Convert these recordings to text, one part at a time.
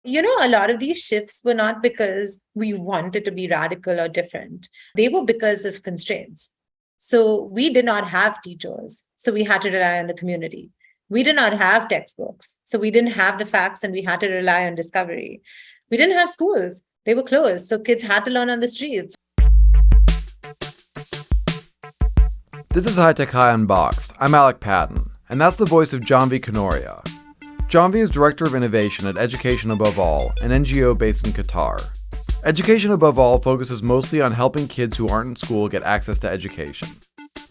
A lot of these shifts were not because we wanted to be radical or different. They were because of constraints. So we did not have teachers. So we had to rely on the community. We did not have textbooks. So we didn't have the facts and we had to rely on discovery. We didn't have schools. They were closed. So kids had to learn on the streets. This is High Tech High Unboxed. I'm Alec Patton, and that's the voice of Janhvi Kanoria. Janhvi is Director of Innovation at Education Above All, an NGO based in Qatar. Education Above All focuses mostly on helping kids who aren't in school get access to education.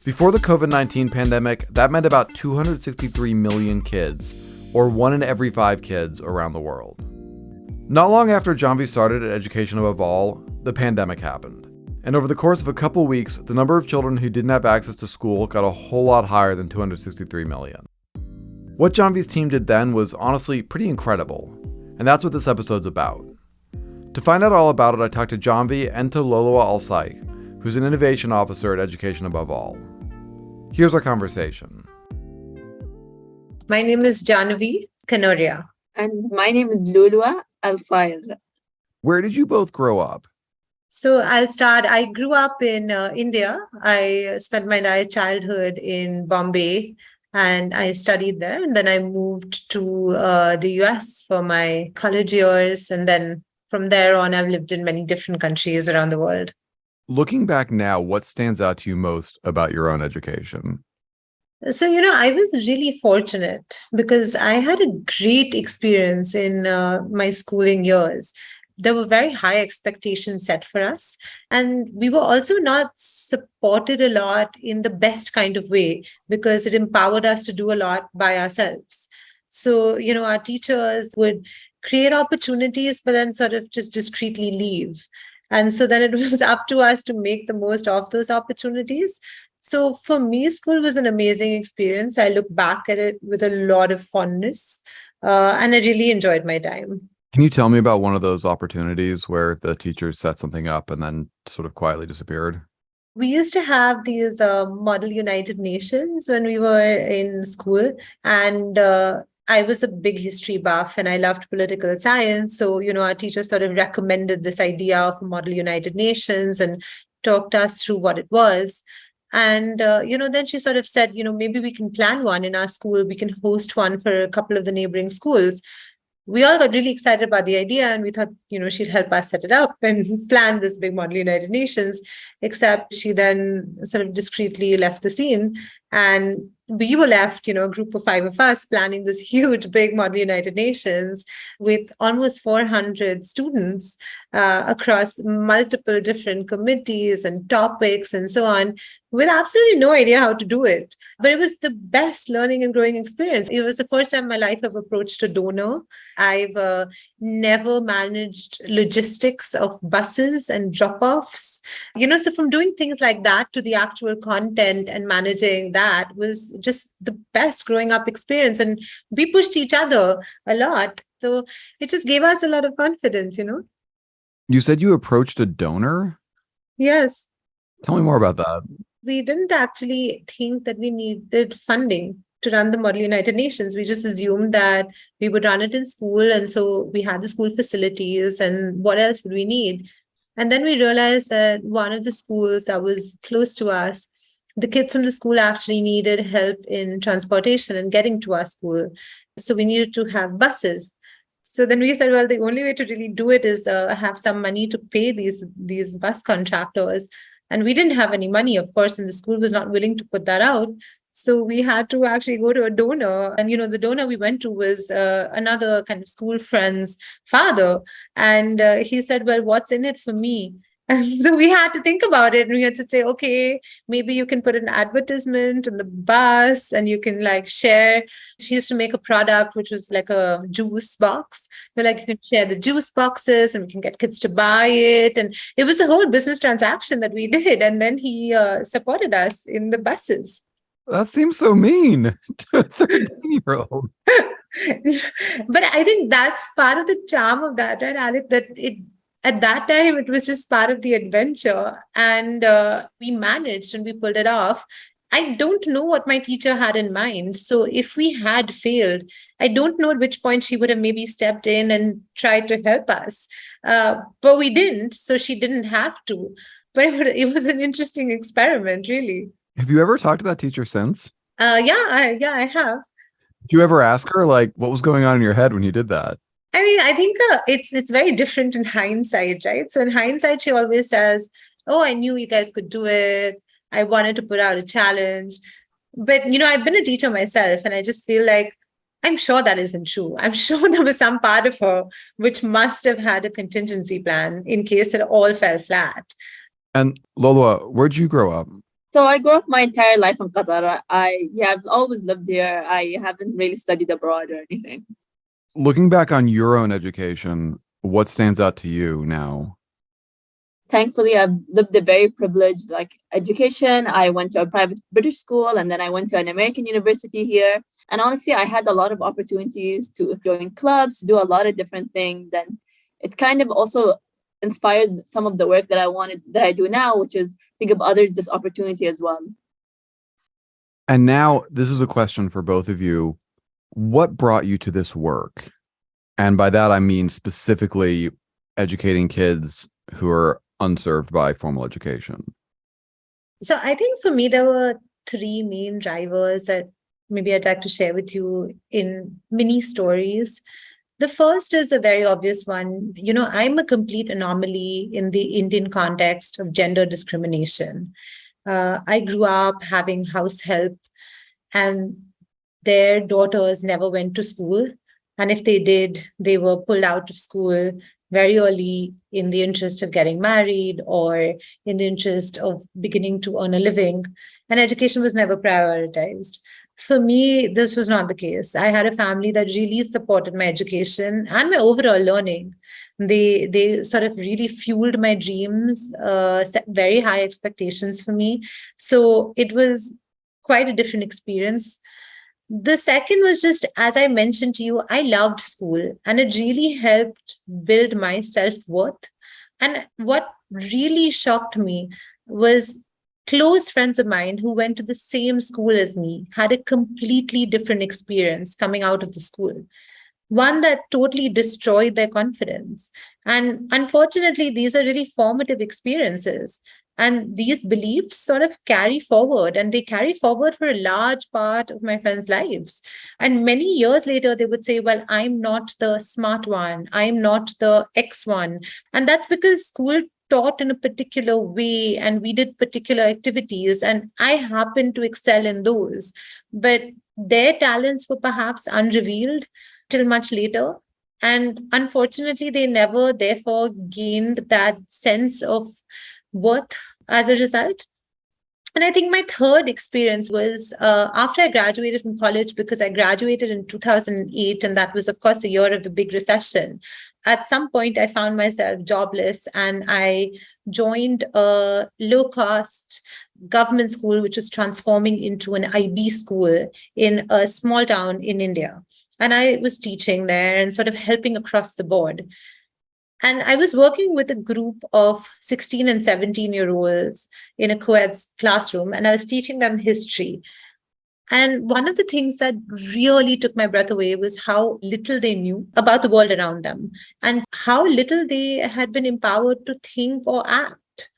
Before the COVID-19 pandemic, that meant about 263 million kids, or 1 in every 5 kids around the world. Not long after Janhvi started at Education Above All, the pandemic happened. And over the course of a couple weeks, the number of children who didn't have access to school got a whole lot higher than 263 million. What Janhvi's team did then was honestly pretty incredible, and that's what this episode's about. To find out all about it, I talked to Janhvi and to Lolwa Al-Saigh, who's an innovation officer at Education Above All. Here's our conversation. My name is Janhvi Kanoria. And my name is Lolwa Al-Saigh. Where did you both grow up? So I'll start. I grew up in India. I spent my entire childhood in Bombay and I studied there. And then I moved to the US for my college years. And then from there on, I've lived in many different countries around the world. Looking back now, what stands out to you most about your own education? So, I was really fortunate because I had a great experience in my schooling years. There were very high expectations set for us. And we were also not supported a lot in the best kind of way because it empowered us to do a lot by ourselves. So, our teachers would create opportunities, but then sort of just discreetly leave. And so then it was up to us to make the most of those opportunities. So for me, school was an amazing experience. I look back at it with a lot of fondness, and I really enjoyed my time. Can you tell me about one of those opportunities where the teachers set something up and then sort of quietly disappeared? We used to have these Model United Nations when we were in school, and I was a big history buff and I loved political science. So, our teachers sort of recommended this idea of a Model United Nations and talked us through what it was. And, then she sort of said, maybe we can plan one in our school. We can host one for a couple of the neighboring schools. We all got really excited about the idea and we thought, she'd help us set it up and plan this big Model United Nations, except she then sort of discreetly left the scene. And we were left, a group of 5 of us planning this huge, big Model United Nations with almost 400 students across multiple different committees and topics and so on, with absolutely no idea how to do it. But it was the best learning and growing experience. It was the first time in my life I've approached a donor. I've never managed logistics of buses and drop-offs. So from doing things like that to the actual content and managing that was just the best growing up experience. And we pushed each other a lot. So it just gave us a lot of confidence, You said you approached a donor? Yes. Tell me more about that. We didn't actually think that we needed funding to run the Model United Nations. We just assumed that we would run it in school. And so we had the school facilities and what else would we need? And then we realized that one of the schools that was close to us, the kids from the school actually needed help in transportation and getting to our school. So we needed to have buses. So then we said, well, the only way to really do it is have some money to pay these bus contractors. And we didn't have any money, of course, and the school was not willing to put that out. So we had to actually go to a donor. And, the donor we went to was another kind of school friend's father. And he said, well, what's in it for me? And so we had to think about it. And we had to say, okay, maybe you can put an advertisement on the bus and you can share. She used to make a product, which was like a juice box. Where you can share the juice boxes and we can get kids to buy it. And it was a whole business transaction that we did. And then he supported us in the buses. That seems so mean to a 13-year-old. But I think that's part of the charm of that, right, Alec? That at that time, it was just part of the adventure. And we managed and we pulled it off. I don't know what my teacher had in mind. So if we had failed, I don't know at which point she would have maybe stepped in and tried to help us. But we didn't. So she didn't have to. But it was an interesting experiment, really. Have you ever talked to that teacher since? I have. Did you ever ask her like what was going on in your head when you did that? I mean, I think it's very different in hindsight, right? So in hindsight, she always says, "Oh, I knew you guys could do it. I wanted to put out a challenge." But I've been a teacher myself, and I just feel like I'm sure that isn't true. I'm sure there was some part of her which must have had a contingency plan in case it all fell flat. And Lolwa, where'd you grow up? So I grew up my entire life in Qatar. I've always lived here. I haven't really studied abroad or anything. Looking back on your own education, what stands out to you now? Thankfully, I've lived a very privileged education. I went to a private British school and then I went to an American university here. And honestly, I had a lot of opportunities to join clubs, do a lot of different things. And it kind of also inspired some of the work that I do now, which is to give others this opportunity as well. And now this is a question for both of you. What brought you to this work? And by that, I mean specifically educating kids who are unserved by formal education. So I think for me, there were three main drivers that maybe I'd like to share with you in mini stories. The first is a very obvious one. I'm a complete anomaly in the Indian context of gender discrimination. I grew up having house help, and their daughters never went to school. And if they did, they were pulled out of school very early in the interest of getting married or in the interest of beginning to earn a living. And education was never prioritized. For me, this was not the case. I had a family that really supported my education and my overall learning. They sort of really fueled my dreams, set very high expectations for me. So it was quite a different experience. The second was just, as I mentioned to you, I loved school and it really helped build my self-worth. And what really shocked me was close friends of mine who went to the same school as me had a completely different experience coming out of the school, one that totally destroyed their confidence. And unfortunately, these are really formative experiences. And these beliefs sort of carry forward, and they carry forward for a large part of my friends' lives. And many years later, they would say, well, I'm not the smart one. I'm not the X one. And that's because school taught in a particular way and we did particular activities, and I happened to excel in those. But their talents were perhaps unrevealed till much later. And unfortunately, they never, therefore, gained that sense of worth as a result. And I think my third experience was after I graduated from college, because I graduated in 2008, and that was, of course, a year of the big recession. At some point, I found myself jobless, and I joined a low-cost government school, which was transforming into an IB school in a small town in India. And I was teaching there and sort of helping across the board. And I was working with a group of 16 and 17-year-olds in a co-ed classroom, and I was teaching them history. And one of the things that really took my breath away was how little they knew about the world around them and how little they had been empowered to think or act.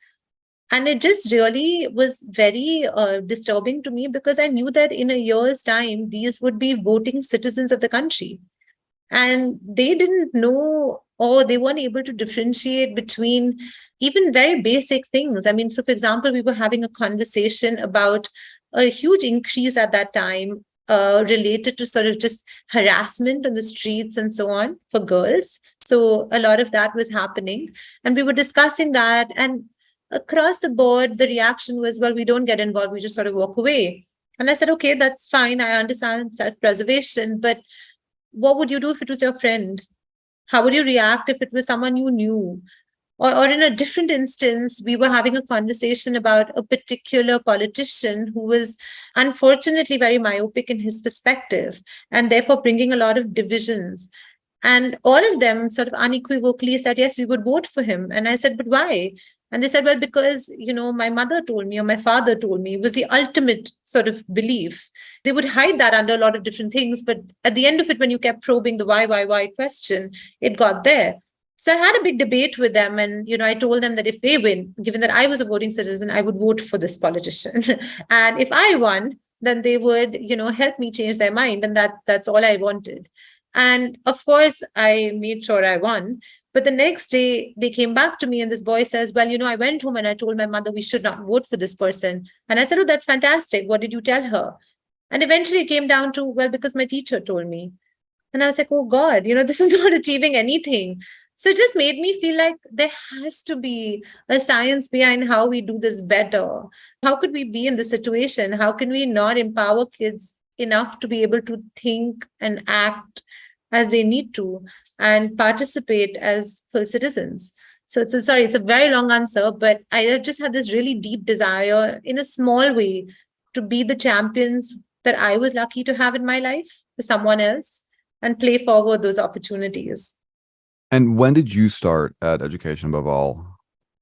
And it just really was very disturbing to me, because I knew that in a year's time, these would be voting citizens of the country. And they didn't know, or they weren't able to differentiate between even very basic things. I mean, so for example, we were having a conversation about a huge increase at that time related to sort of just harassment on the streets and so on for girls. So a lot of that was happening. And we were discussing that. And across the board, the reaction was, well, we don't get involved. We just sort of walk away. And I said, okay, that's fine. I understand self-preservation, but what would you do if it was your friend? How would you react if it was someone you knew? Or in a different instance, we were having a conversation about a particular politician who was unfortunately very myopic in his perspective and therefore bringing a lot of divisions. And all of them sort of unequivocally said, yes, we would vote for him. And I said, but why? And they said, well, because, my mother told me or my father told me, it was the ultimate sort of belief. They would hide that under a lot of different things. But at the end of it, when you kept probing the why question, it got there. So I had a big debate with them. And, I told them that if they win, given that I was a voting citizen, I would vote for this politician. And if I won, then they would, help me change their mind. And that's all I wanted. And of course, I made sure I won. But the next day, they came back to me, and this boy says, well, I went home and I told my mother we should not vote for this person. And I said, oh, that's fantastic. What did you tell her? And eventually it came down to, well, because my teacher told me. And I was like, oh, God, this is not achieving anything. So it just made me feel like there has to be a science behind how we do this better. How could we be in this situation? How can we not empower kids enough to be able to think and act as they need to and participate as full citizens? So it's a very long answer, but I just had this really deep desire in a small way to be the champions that I was lucky to have in my life for someone else and play forward those opportunities. And when did you start at Education Above All?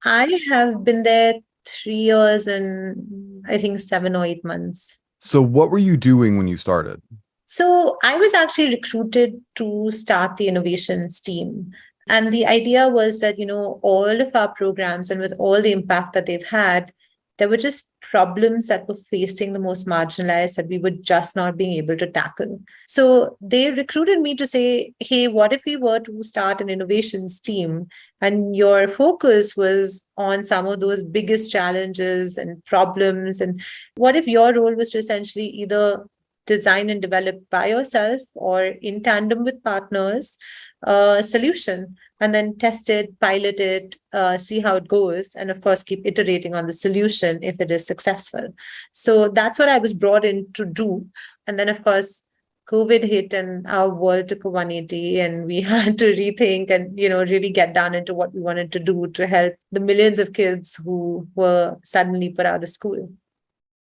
I have been there 3 years and I think 7 or 8 months. So what were you doing when you started? So I was actually recruited to start the innovations team. And the idea was that, all of our programs and with all the impact that they've had, there were just problems that were facing the most marginalized that we were just not being able to tackle. So they recruited me to say, hey, what if we were to start an innovations team? And your focus was on some of those biggest challenges and problems. And what if your role was to essentially either design and develop by yourself or in tandem with partners a solution, and then test it, pilot it, see how it goes, and of course keep iterating on the solution if it is successful. So that's what I was brought in to do. And then of course COVID hit and our world took a 180 and we had to rethink and really get down into what we wanted to do to help the millions of kids who were suddenly put out of school.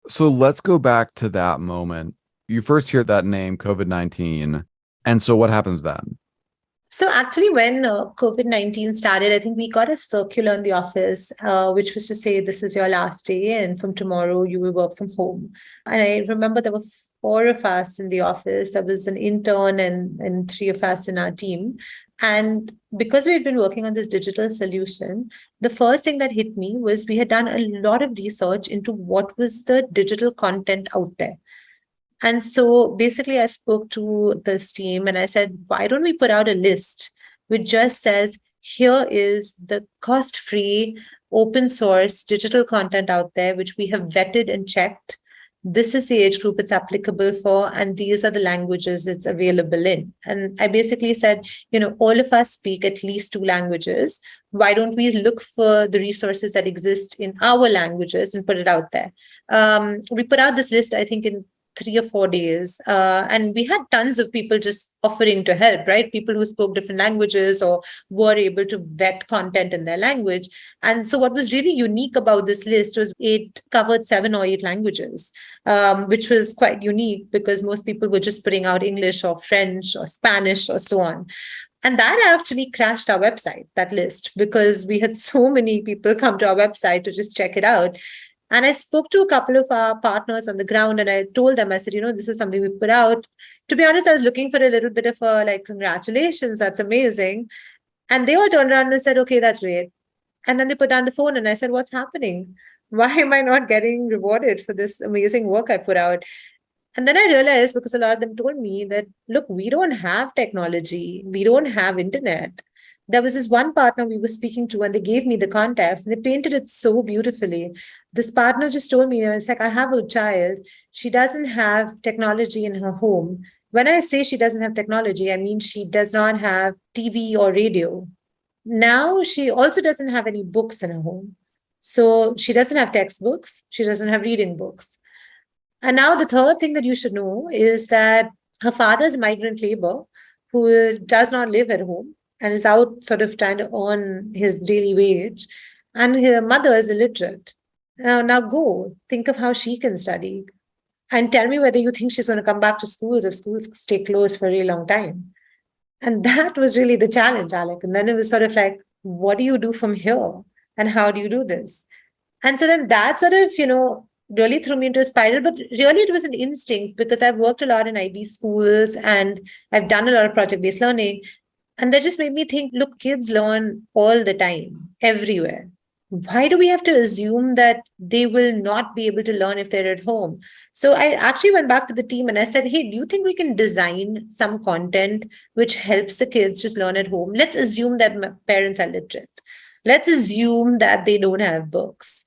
So let's go back to that moment. You first hear that name, COVID-19. And so what happens then? So actually, when COVID-19 started, I think we got a circular in the office, which was to say, this is your last day and from tomorrow you will work from home. And I remember there were 4 of us in the office. There was an intern and 3 of us in our team. And because we had been working on this digital solution, the first thing that hit me was we had done a lot of research into what was the digital content out there. And so basically I spoke to this team and I said, why don't we put out a list which just says, here is the cost-free, open source digital content out there, which we have vetted and checked. This is the age group it's applicable for, and these are the languages it's available in. And I basically said, all of us speak at least 2 languages. Why don't we look for the resources that exist in our languages and put it out there? We put out this list, I think, in 3 or 4 days. And we had tons of people just offering to help, right? People who spoke different languages or were able to vet content in their language. And so what was really unique about this list was it covered 7 or 8 languages, which was quite unique because most people were just putting out English or French or Spanish or so on. And that actually crashed our website, that list, because we had so many people come to our website to just check it out. And I spoke to a couple of our partners on the ground and I told them, I said, this is something we put out. To be honest, I was looking for a little bit of a congratulations, that's amazing. And they all turned around and said, okay, that's great. And then they put down the phone and I said, what's happening? Why am I not getting rewarded for this amazing work I put out? And then I realized, because a lot of them told me that, look, we don't have technology. We don't have internet. There was this one partner we were speaking to and they gave me the context and they painted it so beautifully. This partner just told me, it's like, I have a child. She doesn't have technology in her home. When I say she doesn't have technology, I mean she does not have TV or radio. Now she also doesn't have any books in her home. So she doesn't have textbooks. She doesn't have reading books. And now the third thing that you should know is that her father's migrant labor who does not live at home and is out sort of trying to earn his daily wage. And her mother is illiterate. Now go, think of how she can study. And tell me whether you think she's going to come back to schools if schools stay closed for a really long time. And that was really the challenge, Alec. And then it was sort of like, what do you do from here? And how do you do this? And so then that sort of, really threw me into a spiral. But really, it was an instinct because I've worked a lot in IB schools and I've done a lot of project based learning. And that just made me think, look, kids learn all the time, everywhere. Why do we have to assume that they will not be able to learn if they're at home? So I actually went back to the team and I said, hey, do you think we can design some content which helps the kids just learn at home? Let's assume that parents are literate. Let's assume that they don't have books.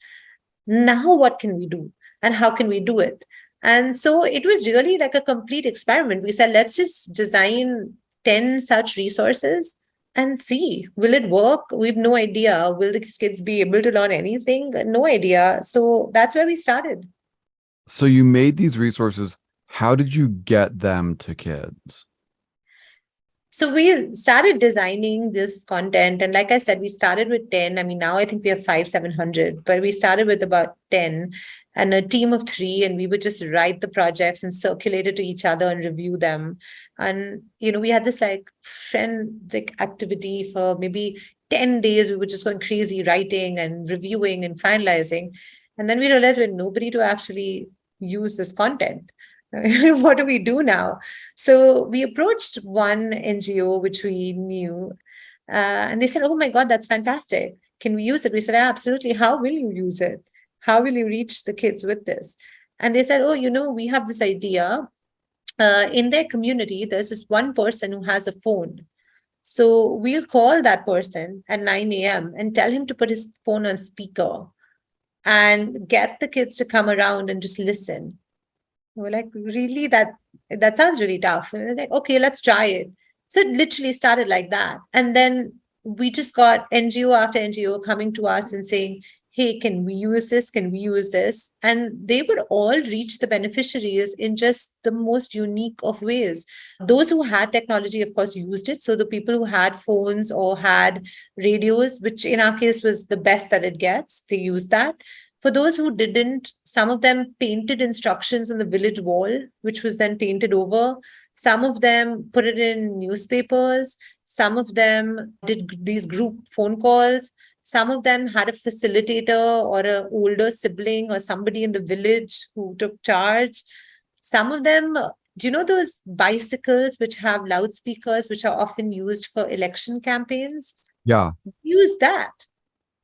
Now, what can we do? And how can we do it? And so it was really like a complete experiment. We said, let's just design 10 such resources and see, will it work? We have no idea. Will these kids be able to learn anything? No idea. So that's where we started. So you made these resources. How did you get them to kids? So we started designing this content. And like I said, we started with 10. I mean, now I think we have 700, but we started with about 10 and a team of 3. And we would just write the projects and circulate it to each other and review them. And, we had this like forensic activity for maybe 10 days. We were just going crazy writing and reviewing and finalizing. And then we realized we had nobody to actually use this content. What do we do now? So we approached one NGO, which we knew, and they said, oh my God, that's fantastic. Can we use it? We said, absolutely. How will you use it? How will you reach the kids with this? And they said, oh, we have this idea. In their community, there's this one person who has a phone. So we'll call that person at 9 a.m. and tell him to put his phone on speaker and get the kids to come around and just listen. We're like, really? That sounds really tough. And we're like, okay, let's try it. So it literally started like that. And then we just got NGO after NGO coming to us and saying, hey, can we use this? Can we use this? And they would all reach the beneficiaries in just the most unique of ways. Those who had technology, of course, used it. So the people who had phones or had radios, which in our case was the best that it gets, they used that. For those who didn't, some of them painted instructions on the village wall, which was then painted over. Some of them put it in newspapers. Some of them did these group phone calls. Some of them had a facilitator or an older sibling or somebody in the village who took charge. Some of them, do you know those bicycles which have loudspeakers, which are often used for election campaigns? Yeah. Use that.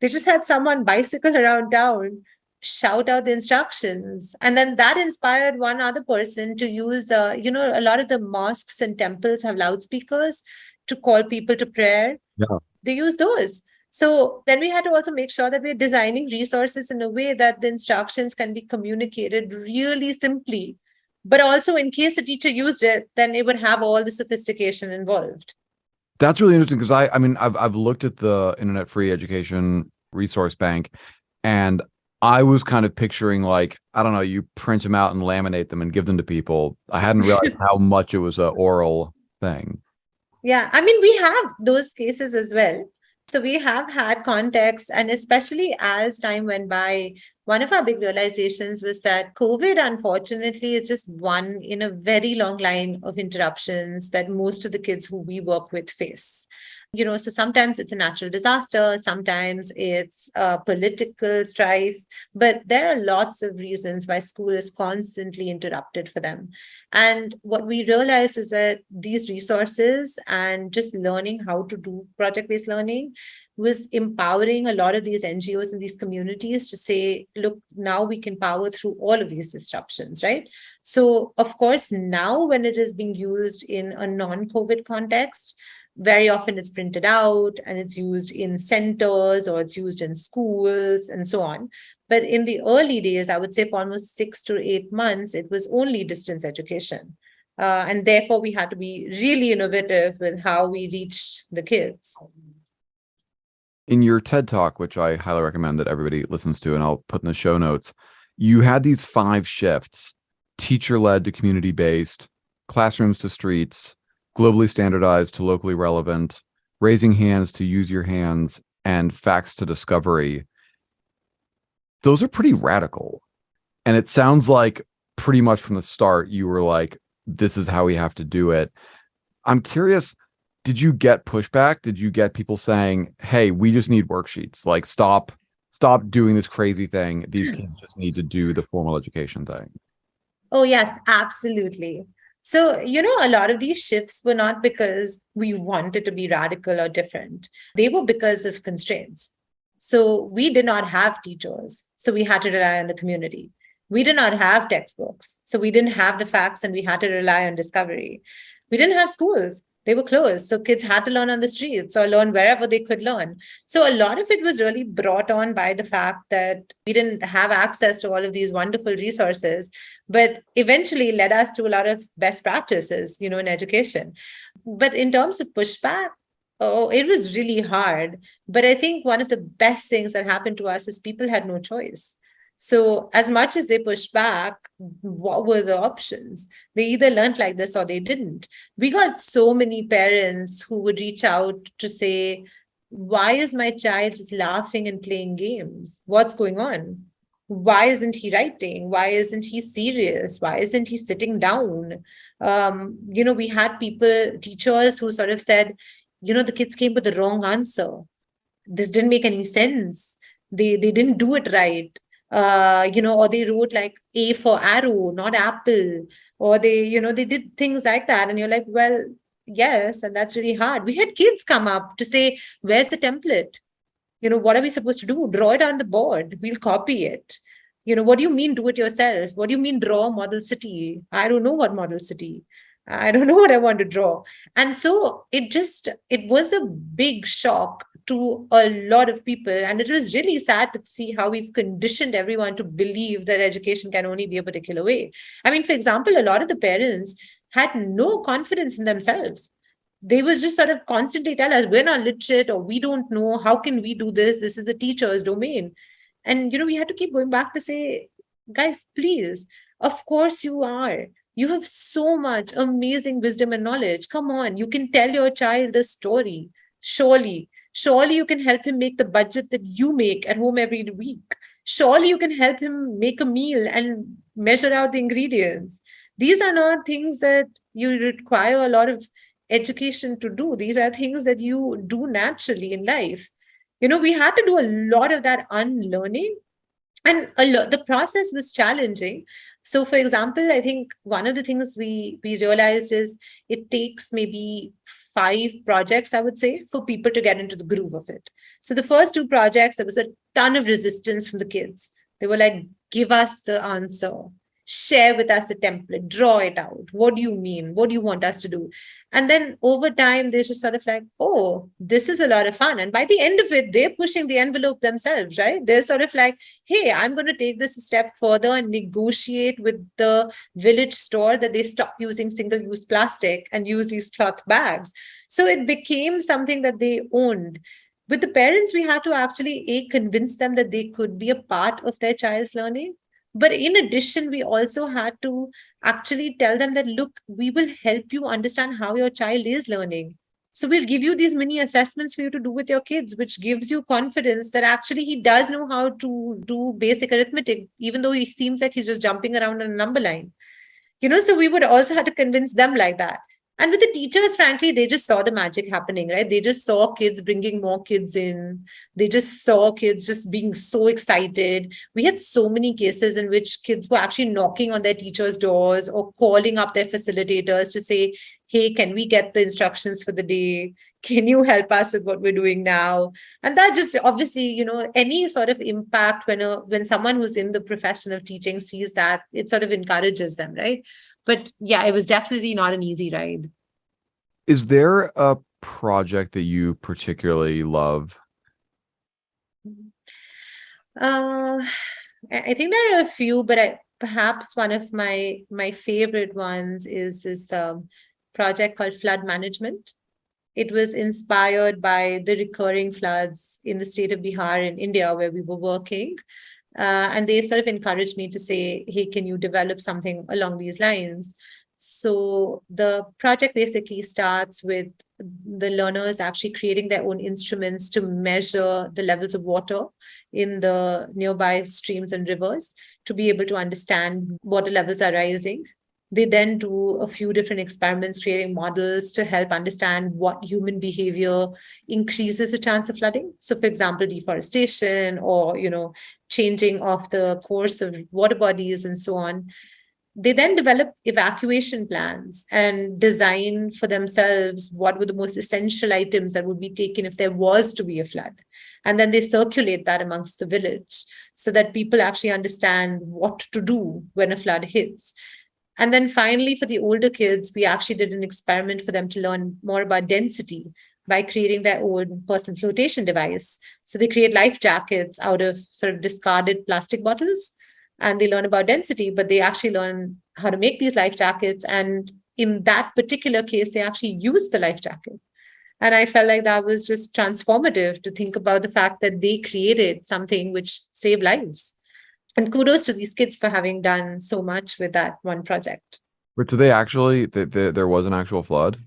They just had someone bicycle around town, shout out the instructions. And then that inspired one other person to use, a lot of the mosques and temples have loudspeakers to call people to prayer. Yeah. They use those. So then we had to also make sure that we're designing resources in a way that the instructions can be communicated really simply. But also in case a teacher used it, then it would have all the sophistication involved. That's really interesting because I've looked at the Internet Free Education Resource Bank, and I was kind of picturing like, I don't know, you print them out and laminate them and give them to people. I hadn't realized how much it was an oral thing. Yeah, I mean, we have those cases as well. So we have had contexts, and especially as time went by, one of our big realizations was that COVID, unfortunately, is just one in a very long line of interruptions that most of the kids who we work with face. So sometimes it's a natural disaster, sometimes it's a political strife, but there are lots of reasons why school is constantly interrupted for them. And what we realize is that these resources and just learning how to do project-based learning was empowering a lot of these NGOs and these communities to say, look, now we can power through all of these disruptions, right? So, of course, now when it is being used in a non-COVID context, very often it's printed out and it's used in centers or it's used in schools and so on. But in the early days, I would say for almost 6 to 8 months, it was only distance education. And therefore, we had to be really innovative with how we reached the kids. In your TED Talk, which I highly recommend that everybody listens to, and I'll put in the show notes, you had these 5 shifts: teacher-led to community-based, classrooms to streets, globally standardized to locally relevant, raising hands to use your hands, and facts to discovery. Those are pretty radical. And it sounds like pretty much from the start, you were like, this is how we have to do it. I'm curious, Did you get pushback? Did you get people saying, "Hey, we just need worksheets. Like, stop doing this crazy thing. These kids just need to do the formal education thing." Oh, yes, absolutely. So, a lot of these shifts were not because we wanted to be radical or different. They were because of constraints. So, we did not have teachers. So, we had to rely on the community. We did not have textbooks. So, we didn't have the facts and we had to rely on discovery. We didn't have schools. They were closed. So, kids had to learn on the streets or learn wherever they could learn. So, a lot of it was really brought on by the fact that we didn't have access to all of these wonderful resources, but eventually led us to a lot of best practices, in education. But in terms of pushback, oh, it was really hard. But I think one of the best things that happened to us is people had no choice. So as much as they pushed back, what were the options? They either learned like this or they didn't. We got so many parents who would reach out to say, why is my child just laughing and playing games? What's going on? Why isn't he writing? Why isn't he serious? Why isn't he sitting down? We had teachers who sort of said, the kids came with the wrong answer. This didn't make any sense. They didn't do it right. Or they wrote like A for arrow, not apple. Or they did things like that. And you're like, well, yes, and that's really hard. We had kids come up to say, where's the template? What are we supposed to do? Draw it on the board. We'll copy it. What do you mean do it yourself? What do you mean draw a model city? I don't know what model city. I don't know what I want to draw. And so it was a big shock to a lot of people. And it was really sad to see how we've conditioned everyone to believe that education can only be a particular way. I mean, for example, a lot of the parents had no confidence in themselves. They will just sort of constantly tell us, we're not literate or we don't know. How can we do this? This is a teacher's domain. And, we had to keep going back to say, guys, please, of course you are. You have so much amazing wisdom and knowledge. Come on, you can tell your child a story. Surely you can help him make the budget that you make at home every week. Surely you can help him make a meal and measure out the ingredients. These are not things that you require a lot of education to do. These are things that you do naturally in life. We had to do a lot of that unlearning, and the process was challenging. So, for example, I think one of the things we realized is it takes maybe 5 projects, I would say, for people to get into the groove of it. So the first 2 projects, there was a ton of resistance from the kids. They were like, give us the answer. Share with us the template, draw it out. What do you mean? What do you want us to do? And then over time, they're just sort of like, oh, this is a lot of fun. And by the end of it, they're pushing the envelope themselves, right? They're sort of like, hey, I'm going to take this a step further and negotiate with the village store that they stop using single-use plastic and use these cloth bags. So it became something that they owned. With the parents, we had to actually convince them that they could be a part of their child's learning. But in addition, we also had to actually tell them that, look, we will help you understand how your child is learning. So we'll give you these mini assessments for you to do with your kids, which gives you confidence that actually he does know how to do basic arithmetic, even though he seems like he's just jumping around on a number line. So we would also have to convince them like that. And with the teachers, frankly, they just saw the magic happening, right? They just saw kids bringing more kids in. They just saw kids just being so excited. We had so many cases in which kids were actually knocking on their teachers' doors or calling up their facilitators to say, hey, can we get the instructions for the day? Can you help us with what we're doing now? And that just obviously, any sort of impact when someone who's in the profession of teaching sees that, it sort of encourages them, right? But yeah, it was definitely not an easy ride. Is there a project that you particularly love? I think there are a few, but perhaps one of my favorite ones is this project called Flood Management. It was inspired by the recurring floods in the state of Bihar in India, where we were working. And they sort of encouraged me to say, hey, can you develop something along these lines? So the project basically starts with the learners actually creating their own instruments to measure the levels of water in the nearby streams and rivers to be able to understand water levels are rising. They then do a few different experiments, creating models to help understand what human behavior increases the chance of flooding. So, for example, deforestation or, changing of the course of water bodies and so on. They then develop evacuation plans and design for themselves what were the most essential items that would be taken if there was to be a flood. And then they circulate that amongst the village so that people actually understand what to do when a flood hits. And then finally, for the older kids, we actually did an experiment for them to learn more about density by creating their own personal flotation device. So they create life jackets out of sort of discarded plastic bottles, and they learn about density, but they actually learn how to make these life jackets. And in that particular case, they actually use the life jacket. And I felt like that was just transformative to think about the fact that they created something which saved lives. And kudos to these kids for having done so much with that one project. But do they actually, there was an actual flood?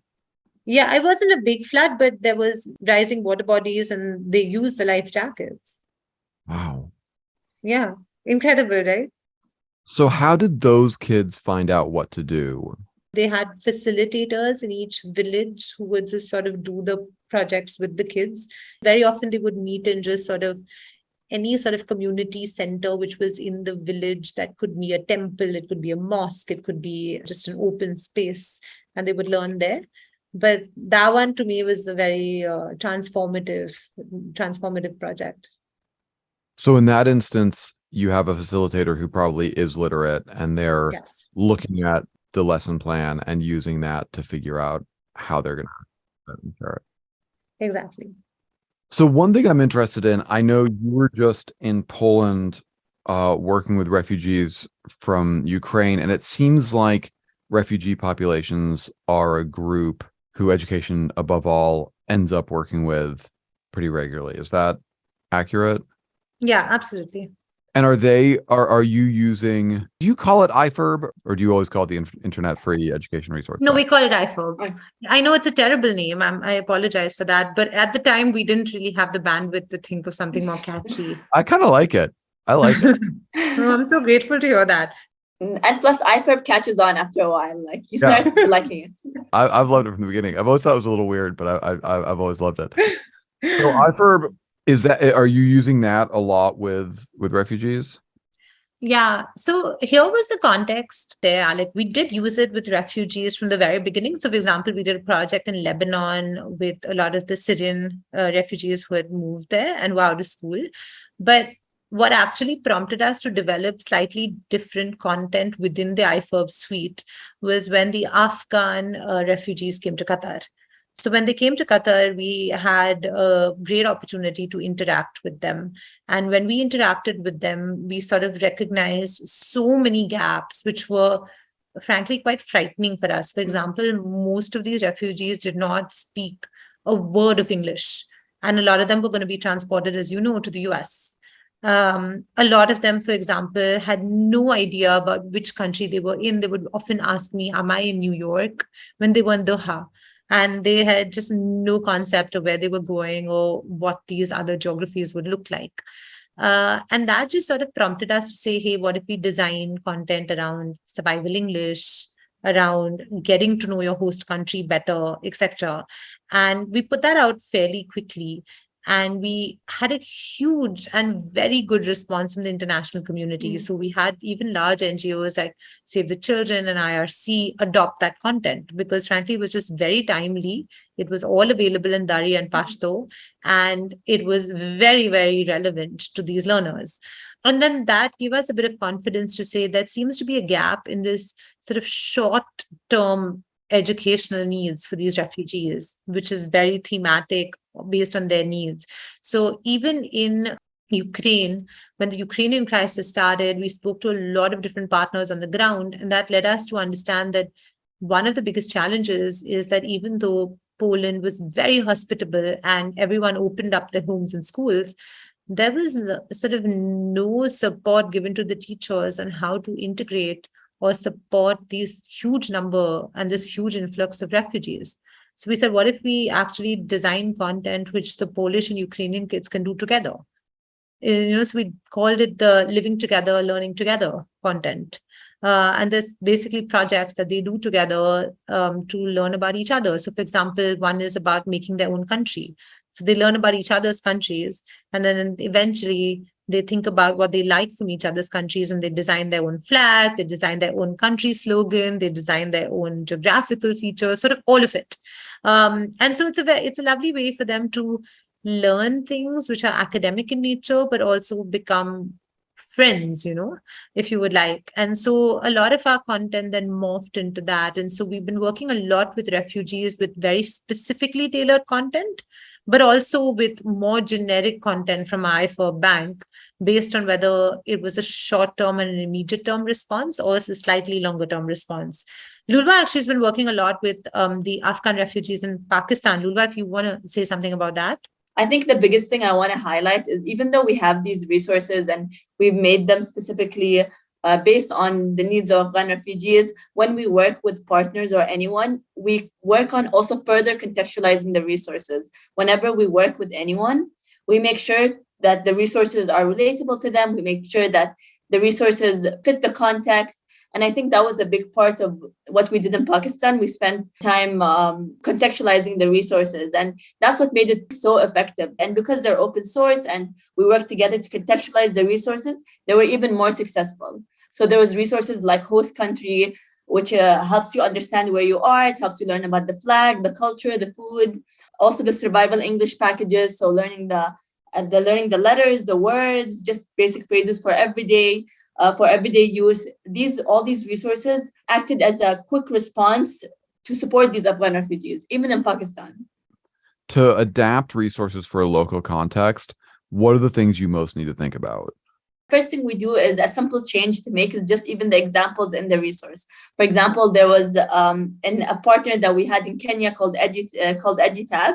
Yeah, it wasn't a big flood, but there was rising water bodies and they used the life jackets. Wow. Yeah, incredible, right? So how did those kids find out what to do? They had facilitators in each village who would just sort of do the projects with the kids. Very often they would meet in just sort of any sort of community center which was in the village. That could be a temple, it could be a mosque, it could be just an open space, and they would learn there. But that one to me was a very transformative project. So in that instance, you have a facilitator who probably is literate, and they're Yes. looking at the lesson plan and using that to figure out how they're going to share it. Exactly. So one thing I'm interested in, I know you were just in Poland working with refugees from Ukraine, and it seems like refugee populations are a group who Education Above All ends up working with pretty regularly. Is that accurate? Yeah, absolutely. And are you using, do you call it IFERB, or do you always call it the Internet Free Education Resource? No, we call it IFOB. I know it's a terrible name. I apologize for that. But at the time, we didn't really have the bandwidth to think of something more catchy. I kind of like it. I like it. Oh, I'm so grateful to hear that. And plus, IFERB catches on after a while. Like you start liking it. I've loved it from the beginning. I've always thought it was a little weird, but I've always loved it. So IFERB, are you using that a lot with refugees? Yeah. So here was the context there, Alec. We did use it with refugees from the very beginning. So, for example, we did a project in Lebanon with a lot of the Syrian refugees who had moved there and were out of school. But what actually prompted us to develop slightly different content within the IFERB suite was when the Afghan refugees came to Qatar. So when they came to Qatar, we had a great opportunity to interact with them. And when we interacted with them, we sort of recognized so many gaps, which were frankly quite frightening for us. For example, most of these refugees did not speak a word of English. And a lot of them were going to be transported, as you know, to the US. A lot of them, for example, had no idea about which country they were in. They would often ask me, am I in New York? When they were in Doha. And they had just no concept of where they were going or what these other geographies would look like. And that just sort of prompted us to say, hey, what if we design content around survival English, around getting to know your host country better, etc. And we put that out fairly quickly. And we had a huge and very good response from the international community. So we had even large NGOs like Save the Children and IRC adopt that content because frankly, it was just very timely. It was all available in Dari and Pashto, and it was very, very relevant to these learners. And then that gave us a bit of confidence to say there seems to be a gap in this sort of short-term educational needs for these refugees, which is very thematic based on their needs. So even in Ukraine, when the Ukrainian crisis started, we spoke to a lot of different partners on the ground, and that led us to understand that one of the biggest challenges is that even though Poland was very hospitable and everyone opened up their homes and schools, there was sort of no support given to the teachers on how to integrate or support these huge number and this huge influx of refugees. So we said, what if we actually design content which the Polish and Ukrainian kids can do together? So we called it the Living Together, Learning Together content. And there's basically projects that they do together to learn about each other. So, for example, one is about making their own country. So they learn about each other's countries, and then eventually they think about what they like from each other's countries, and they design their own flag, they design their own country slogan, they design their own geographical features, sort of all of it. And so it's a lovely way for them to learn things which are academic in nature, but also become friends, if you would like. And so a lot of our content then morphed into that. And so we've been working a lot with refugees with very specifically tailored content, but also with more generic content from I4 Bank based on whether it was a short term and an immediate term response or a slightly longer term response. Lolwa actually has been working a lot with the Afghan refugees in Pakistan. Lolwa, if you want to say something about that. I think the biggest thing I want to highlight is even though we have these resources and we've made them specifically based on the needs of Afghan refugees, when we work with partners or anyone, we work on also further contextualizing the resources. Whenever we work with anyone, we make sure that the resources are relatable to them. We make sure that the resources fit the context. And I think that was a big part of what we did in Pakistan. We spent time contextualizing the resources, and that's what made it so effective. And because they're open source and we work together to contextualize the resources, they were even more successful. So there was resources like host country, which helps you understand where you are. It helps you learn about the flag, the culture, the food, also the survival English packages. So learning the letters, the words, just basic phrases for everyday use. All these resources acted as a quick response to support these Afghan refugees, even in Pakistan. To adapt resources for a local context, what are the things you most need to think about? First thing we do is a simple change to make is just even the examples in the resource. For example, there was a partner that we had in Kenya called Editab.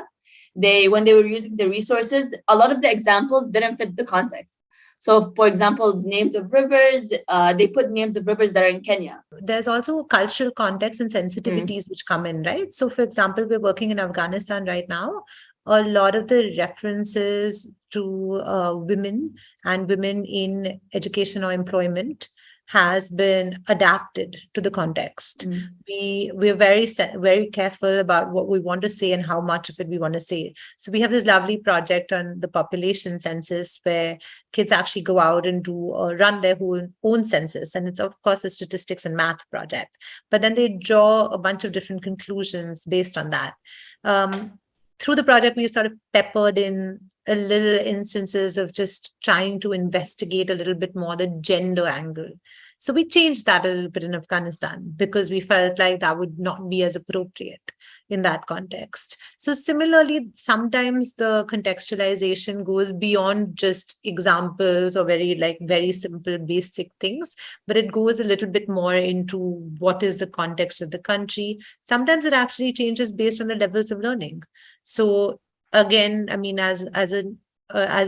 When they were using the resources, a lot of the examples didn't fit the context. So, for example, names of rivers, they put names of rivers that are in Kenya. There's also cultural context and sensitivities which come in, right? So, for example, we're working in Afghanistan right now. A lot of the references to women and women in education or employment has been adapted to the context. We're very careful about what we want to say and how much of it we want to say. So we have this lovely project on the population census where kids actually go out and run their own census. And it's, of course, a statistics and math project. But then they draw a bunch of different conclusions based on that. Through the project, we've sort of peppered in a little instances of just trying to investigate a little bit more the gender angle. So we changed that a little bit in Afghanistan because we felt like that would not be as appropriate in that context. So similarly, sometimes the contextualization goes beyond just examples or very simple, basic things, but it goes a little bit more into what is the context of the country. Sometimes it actually changes based on the levels of learning. So again, I mean, as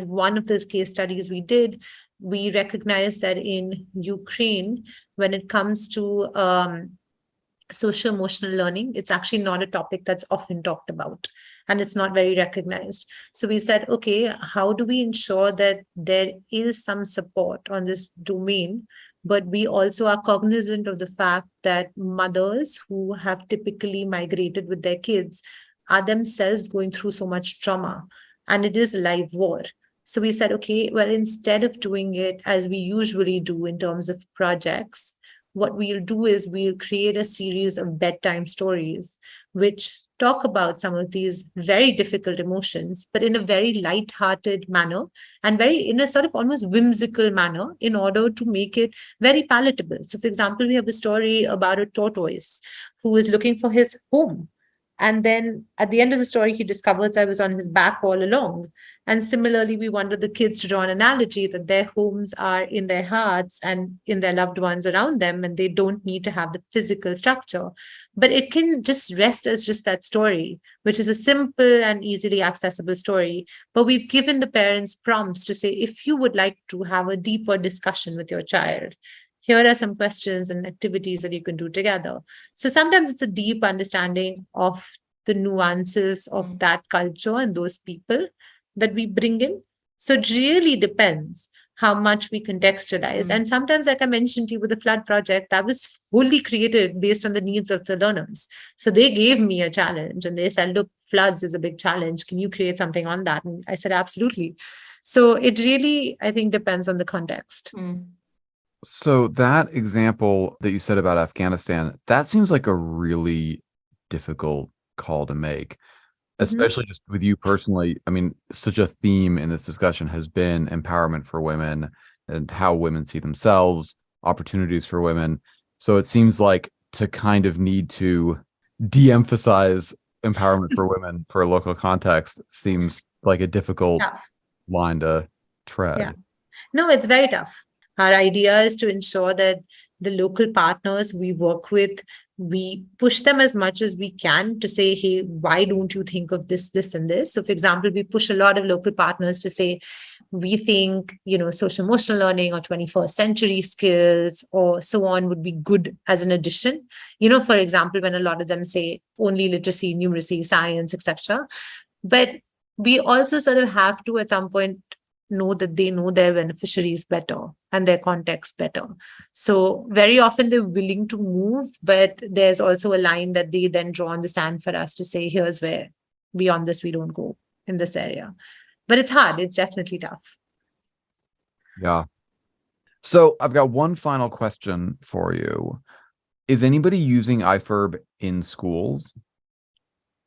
one of those case studies we did, we recognize that in Ukraine, when it comes to social emotional learning, it's actually not a topic that's often talked about, and it's not very recognized. So we said, okay, how do we ensure that there is some support on this domain, but we also are cognizant of the fact that mothers who have typically migrated with their kids are themselves going through so much trauma, and it is a live war. So we said, okay, well, instead of doing it as we usually do in terms of projects, what we'll do is we'll create a series of bedtime stories which talk about some of these very difficult emotions, but in a very light-hearted manner and in a sort of almost whimsical manner in order to make it very palatable. So, for example, we have a story about a tortoise who is looking for his home. And then at the end of the story, he discovers I was on his back all along. And similarly, we wanted the kids to draw an analogy that their homes are in their hearts and in their loved ones around them, and they don't need to have the physical structure. But it can just rest as just that story, which is a simple and easily accessible story. But we've given the parents prompts to say, if you would like to have a deeper discussion with your child, here are some questions and activities that you can do together. So sometimes it's a deep understanding of the nuances of that culture and those people that we bring in. So it really depends how much we contextualize. And sometimes, like I mentioned to you with the flood project, that was wholly created based on the needs of the learners. So they gave me a challenge and they said, look, floods is a big challenge. Can you create something on that? And I said, absolutely. So it really, I think, depends on the context. So that example that you said about Afghanistan, that seems like a really difficult call to make, especially just with you personally. I mean, such a theme in this discussion has been empowerment for women and how women see themselves, opportunities for women. So it seems like to kind of need to de-emphasize empowerment for women for a local context seems like a difficult line to tread. Yeah. No, it's very tough. Our idea is to ensure that the local partners we work with, we push them as much as we can to say, hey, why don't you think of this, this, and this? So, for example, we push a lot of local partners to say, we think, social emotional learning or 21st century skills or so on would be good as an addition. For example, when a lot of them say only literacy, numeracy, science, etc. But we also sort of have to, at some point, know that they know their beneficiaries better and their context better. So very often they're willing to move, but there's also a line that they then draw on the sand for us to say, here's where beyond this, we don't go in this area. But it's hard. It's definitely tough. Yeah. So I've got one final question for you. Is anybody using iFerb in schools?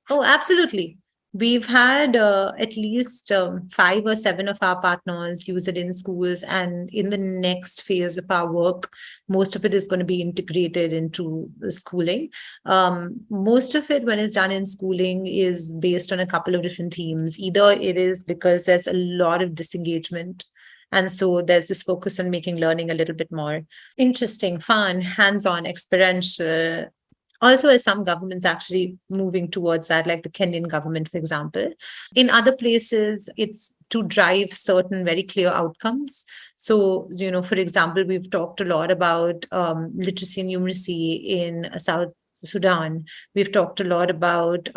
Oh, absolutely. We've had at least 5 or 7 of our partners use it in schools. And in the next phase of our work, most of it is going to be integrated into schooling. Most of it, when it's done in schooling, is based on a couple of different themes. Either it is because there's a lot of disengagement. And so there's this focus on making learning a little bit more interesting, fun, hands-on, experiential. Also, as some governments actually moving towards that, like the Kenyan government, for example. In other places, it's to drive certain very clear outcomes. So, for example, we've talked a lot about literacy and numeracy in South Sudan. We've talked a lot about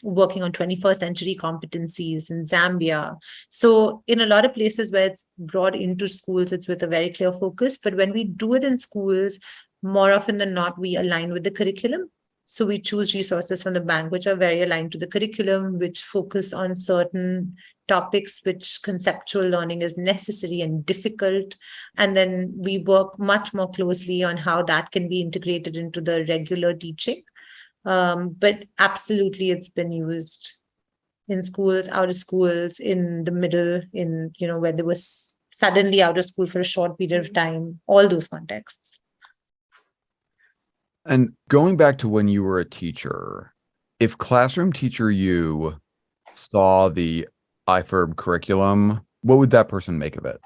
working on 21st century competencies in Zambia. So in a lot of places where it's brought into schools, it's with a very clear focus. But when we do it in schools, more often than not, we align with the curriculum. So we choose resources from the bank, which are very aligned to the curriculum, which focus on certain topics, which conceptual learning is necessary and difficult. And then we work much more closely on how that can be integrated into the regular teaching. But absolutely, it's been used in schools, out of schools, in the middle, in, where there was suddenly out of school for a short period of time, all those contexts. And going back to when you were a teacher, if classroom teacher you saw the iFerb curriculum, what would that person make of it?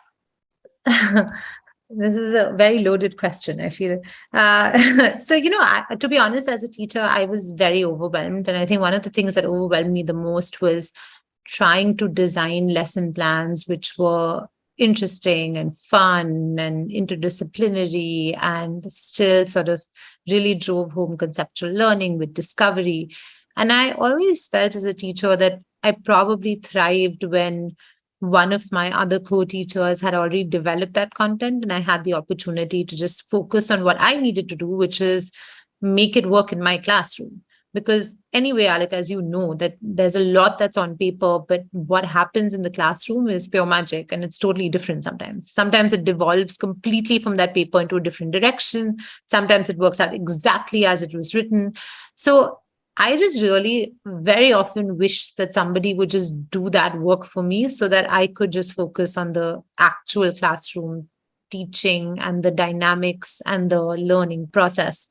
This is a very loaded question, I feel. So, to be honest, as a teacher, I was very overwhelmed. And I think one of the things that overwhelmed me the most was trying to design lesson plans which were interesting and fun and interdisciplinary and still sort of really drove home conceptual learning with discovery. And I always felt as a teacher that I probably thrived when one of my other co-teachers had already developed that content and I had the opportunity to just focus on what I needed to do, which is make it work in my classroom. Because anyway, Alec, as you know, that there's a lot that's on paper, but what happens in the classroom is pure magic and it's totally different sometimes. Sometimes it devolves completely from that paper into a different direction. Sometimes it works out exactly as it was written. So I just really very often wish that somebody would just do that work for me so that I could just focus on the actual classroom teaching and the dynamics and the learning process.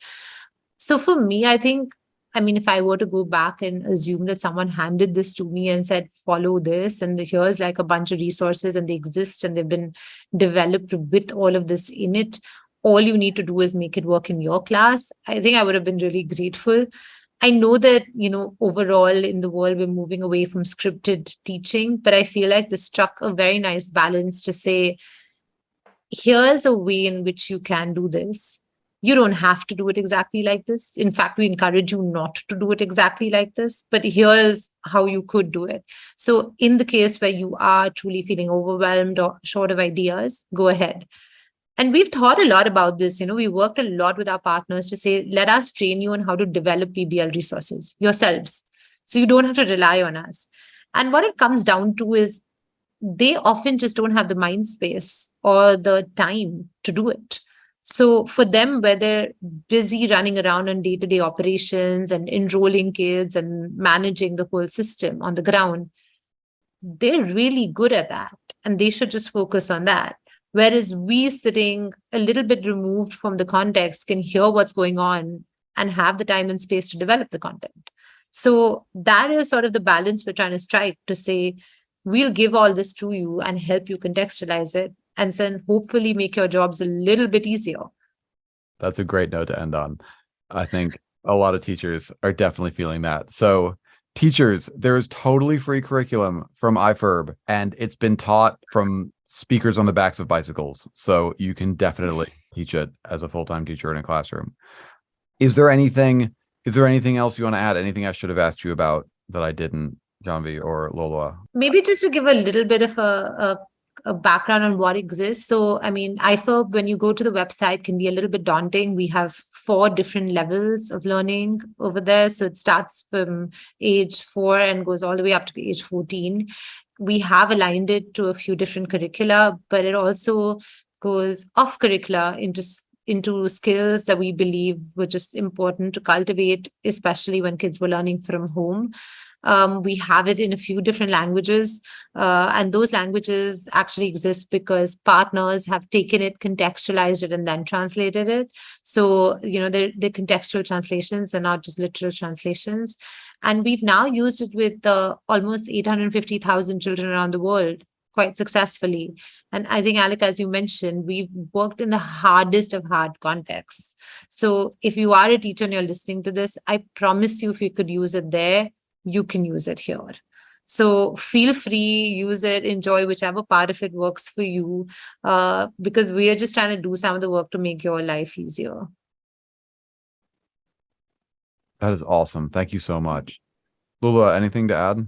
So for me, if I were to go back and assume that someone handed this to me and said, follow this, and here's like a bunch of resources and they exist and they've been developed with all of this in it, all you need to do is make it work in your class. I think I would have been really grateful. I know that, overall in the world, we're moving away from scripted teaching, but I feel like this struck a very nice balance to say, here's a way in which you can do this. You don't have to do it exactly like this. In fact, we encourage you not to do it exactly like this, but here's how you could do it. So in the case where you are truly feeling overwhelmed or short of ideas, go ahead. And we've thought a lot about this. We worked a lot with our partners to say, let us train you on how to develop PBL resources yourselves. So you don't have to rely on us. And what it comes down to is they often just don't have the mind space or the time to do it. So for them, where they're busy running around on day-to-day operations and enrolling kids and managing the whole system on the ground, they're really good at that. And they should just focus on that. Whereas we sitting a little bit removed from the context can hear what's going on and have the time and space to develop the content. So that is sort of the balance we're trying to strike, to say, we'll give all this to you and help you contextualize it, and then hopefully make your jobs a little bit easier. That's a great note to end on. I think a lot of teachers are definitely feeling that. So teachers, there is totally free curriculum from iFerb, and it's been taught from speakers on the backs of bicycles. So you can definitely teach it as a full-time teacher in a classroom. Is there anything else you want to add? Anything I should have asked you about that I didn't, Janhvi or Lolwa? Maybe just to give a little bit of a background on what exists. So, iFerb, when you go to the website, can be a little bit daunting. We have 4 different levels of learning over there. So it starts from age 4 and goes all the way up to age 14. We have aligned it to a few different curricula, but it also goes off curricula into skills that we believe were just important to cultivate, especially when kids were learning from home. We have it in a few different languages, and those languages actually exist because partners have taken it, contextualized it, and then translated it. So, they're contextual translations and not just literal translations. And we've now used it with almost 850,000 children around the world quite successfully. And I think, Alec, as you mentioned, we've worked in the hardest of hard contexts. So if you are a teacher and you're listening to this, I promise you, if you could use it there, you can use it here. So feel free, use it, enjoy whichever part of it works for you, because we are just trying to do some of the work to make your life easier. That is awesome. Thank you so much. Lolwa, anything to add?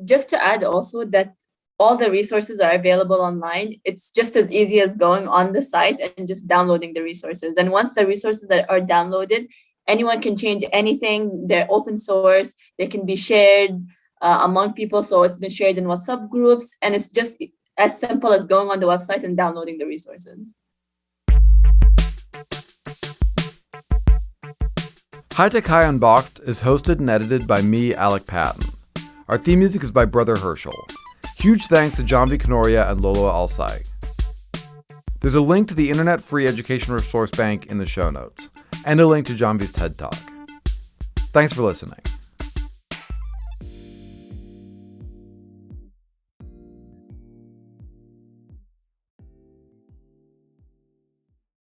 Just to add also that all the resources are available online. It's just as easy as going on the site and just downloading the resources. And once the resources that are downloaded, anyone can change anything. They're open source. They can be shared among people. So it's been shared in WhatsApp groups. And it's just as simple as going on the website and downloading the resources. High Tech High Unboxed is hosted and edited by me, Alec Patton. Our theme music is by Brother Herschel. Huge thanks to Janhvi Kanoria and Lolwa Al-Saigh. There's a link to the Internet Free Education Resource Bank in the show notes, and a link to Janhvi's TED Talk. Thanks for listening.